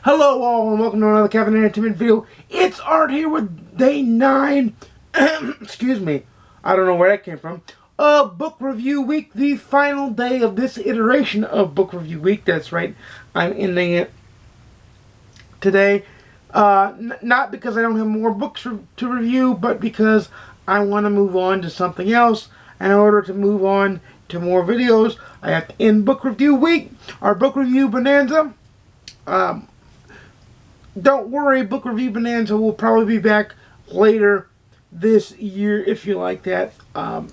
Hello all and welcome to another Kevin Entertainment video. It's Art here with day 9. Excuse me. I don't know where that came from. Book Review Week, the final day of this iteration of Book Review Week. That's right. I'm ending it today. Not because I don't have more books to review, but because I want to move on to something else. And in order to move on to more videos, I have to end Book Review Week. Our Book Review Bonanza. Don't worry, Book Review Bonanza will probably be back later this year if you like that. I'm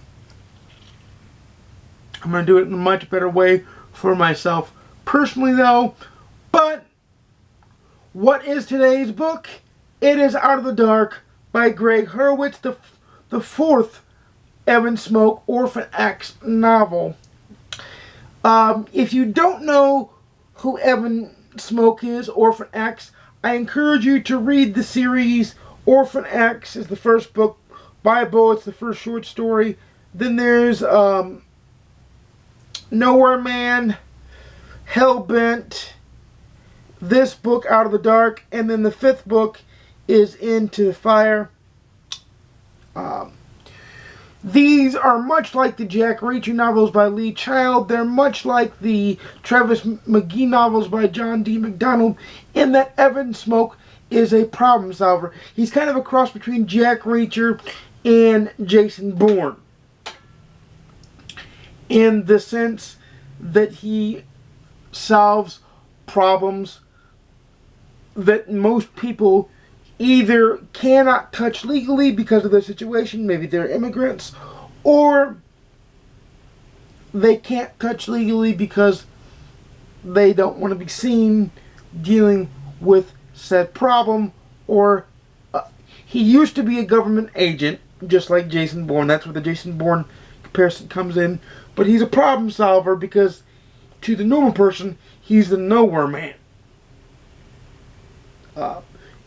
going to do it in a much better way for myself personally though. But what is today's book? It is Out of the Dark by Gregg Hurwitz, the fourth Evan Smoak Orphan X novel. If you don't know who Evan Smoak is, Orphan X, I encourage you to read the series. Orphan X is the first book by Bo. It's the first short story. Then there's Nowhere Man, Hellbent, this book, Out of the Dark, and then the fifth book is Into the Fire. These are much like the Jack Reacher novels by Lee Child. They're much like the Travis McGee novels by John D. MacDonald in that Evan Smoak is a problem solver. He's kind of a cross between Jack Reacher and Jason Bourne, in the sense that he solves problems that most people either cannot touch legally because of their situation, maybe they're immigrants, or they can't touch legally because they don't want to be seen dealing with said problem, or he used to be a government agent, just like Jason Bourne. That's where the Jason Bourne comparison comes in. But he's a problem solver because to the normal person, he's the nowhere man.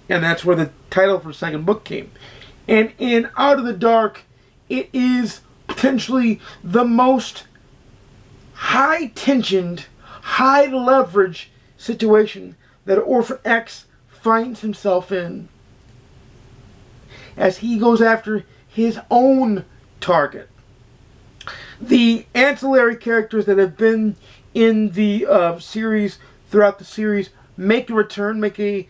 And that's where the title for the second book came. And in Out of the Dark, it is potentially the most high-tensioned, high-leverage situation that Orphan X finds himself in as he goes after his own target. The ancillary characters that have been in the series, throughout the series, make a return, make a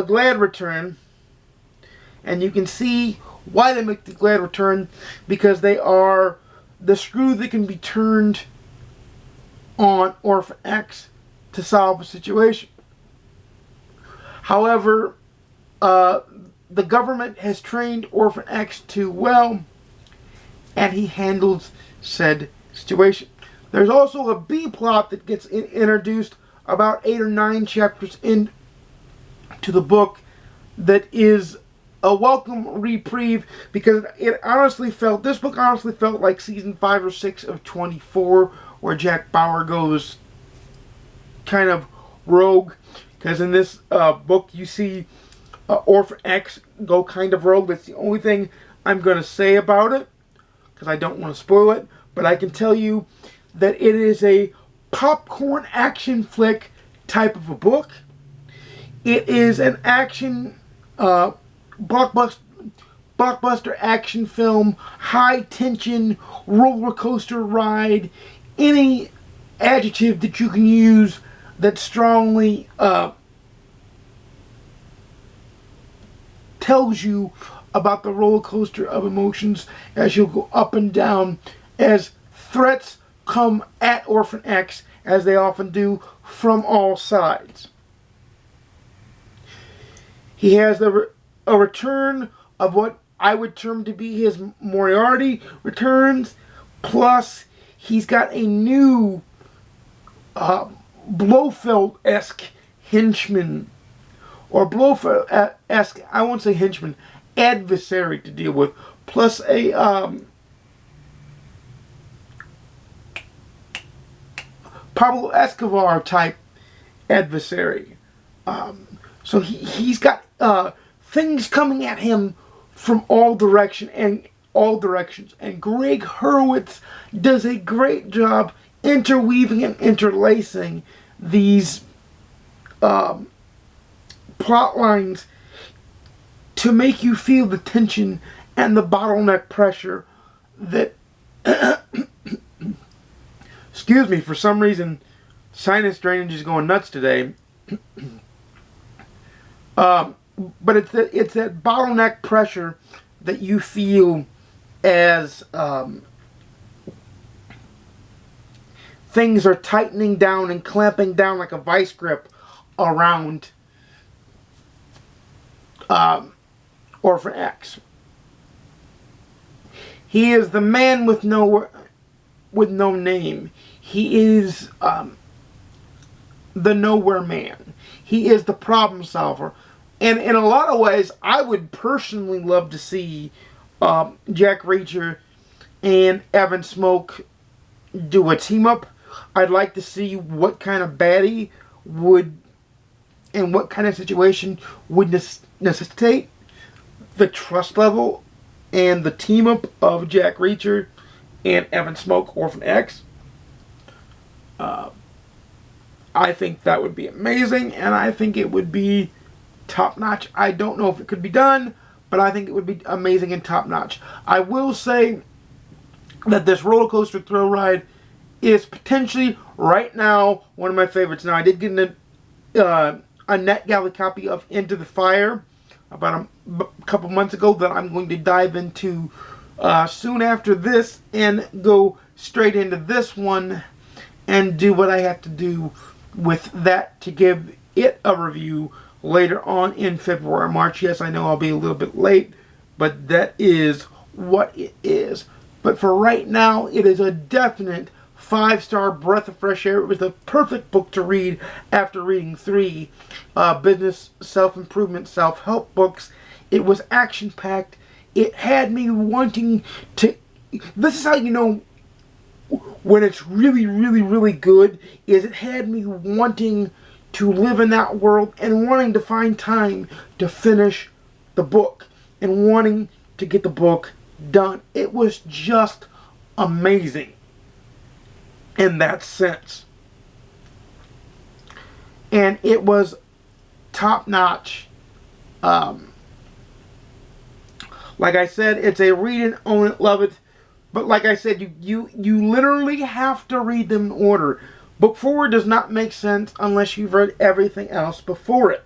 glad return, and you can see why they make the glad return, because they are the screw that can be turned on Orphan X to solve a situation. However, the government has trained Orphan X too well, and he handles said situation. There's also a B plot that gets introduced about 8 or 9 chapters into the book that is a welcome reprieve, because it honestly felt, this book honestly felt like season 5 or 6 of 24, where Jack Bauer goes kind of rogue, because in this book you see Orphan X go kind of rogue. That's the only thing I'm going to say about it, because I don't want to spoil it, but I can tell you that it is a popcorn action flick type of a book. It is an action blockbuster action film, high tension roller coaster ride, any adjective that you can use that strongly tells you about the roller coaster of emotions as you'll go up and down as threats come at Orphan X, as they often do, from all sides. He has a return of what I would term to be his Moriarty returns, plus he's got a new Blofeld-esque henchman, or Blofeld-esque, I won't say henchman, adversary to deal with, plus a Pablo Escobar type adversary. So he's got things coming at him from all directions, and Gregg Hurwitz does a great job interweaving and interlacing these plot lines to make you feel the tension and the bottleneck pressure that excuse me, for some reason sinus drainage is going nuts today. But it's that bottleneck pressure that you feel as things are tightening down and clamping down like a vice grip around Orphan X. He is the man with no name. He is the nowhere man. He is the problem solver. And in a lot of ways, I would personally love to see Jack Reacher and Evan Smoak do a team up. I'd like to see what kind of baddie would, and what kind of situation would necessitate the trust level and the team up of Jack Reacher and Evan Smoak, Orphan X. I think that would be amazing, and I think it would be top notch. I don't know if it could be done, but I think it would be amazing and top notch. I will say that this roller coaster thrill ride is potentially right now one of my favorites. Now, I did get a NetGalley copy of Into the Fire about a couple months ago that I'm going to dive into soon after this and go straight into this one and do what I have to do with that to give it a review later on in February or March. Yes, I know I'll be a little bit late, but that is what it is. But for right now, it is a definite 5-star breath of fresh air. It was the perfect book to read after reading 3 business, self-improvement, self-help books. It was action-packed. It had me wanting to... This is how you know when it's really, really, really good, is it had me wanting to live in that world and wanting to find time to finish the book and wanting to get the book done. It was just amazing in that sense. And it was top-notch. Like I said, it's a read it, own it, love it. But like I said, you literally have to read them in order. Book 4 does not make sense unless you've read everything else before it.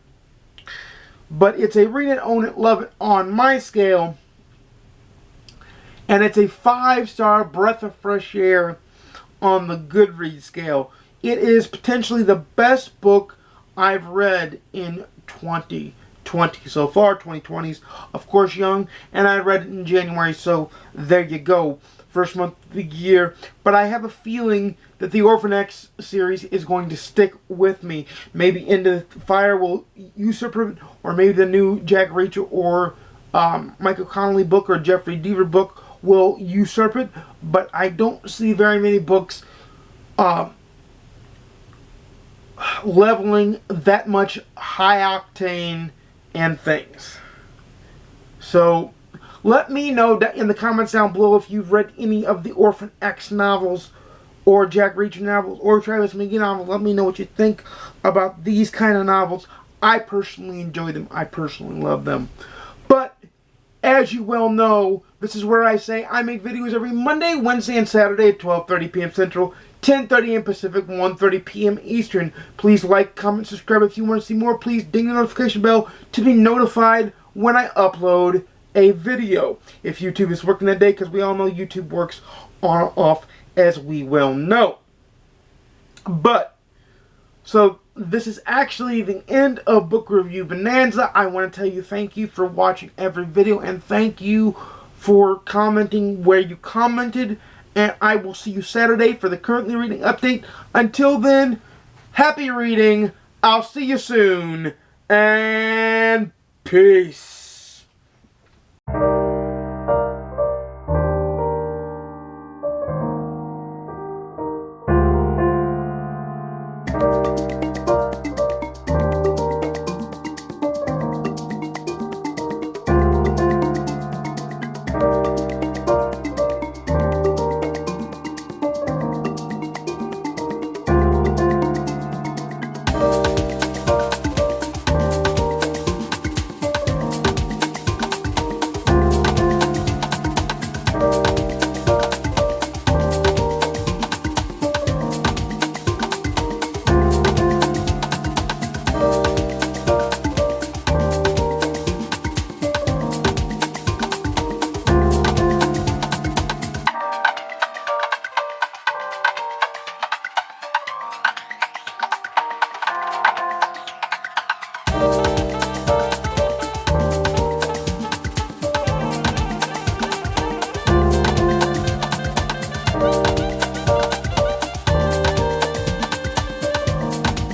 But it's a read it, own it, love it on my scale. And it's a 5-star breath of fresh air on the GoodReads scale. It is potentially the best book I've read in 2020 so far. 2020's, of course, young. And I read it in January, so there you go. First month of the year. But I have a feeling that the Orphan X series is going to stick with me. Maybe Into the Fire will usurp it, or maybe the new Jack Reacher or Michael Connelly book or Jeffrey Deaver book will usurp it. But I don't see very many books leveling that much high octane and things. So let me know in the comments down below if you've read any of the Orphan X novels or Jack Reacher novels or Travis McGee novels. Let me know what you think about these kind of novels. I personally enjoy them. I personally love them. But as you well know, this is where I say I make videos every Monday, Wednesday, and Saturday at 12:30 p.m. Central, 10:30 a.m. Pacific, 1:30 p.m. Eastern. Please like, comment, subscribe if you want to see more. Please ding the notification bell to be notified when I upload a video. If YouTube is working that day, because we all know YouTube works on or off, as we well know. But, so this is actually the end of Book Review Bonanza. I want to tell you thank you for watching every video, and thank you for commenting where you commented, and I will see you Saturday for the currently reading update. Until then, happy reading. I'll see you soon, and peace.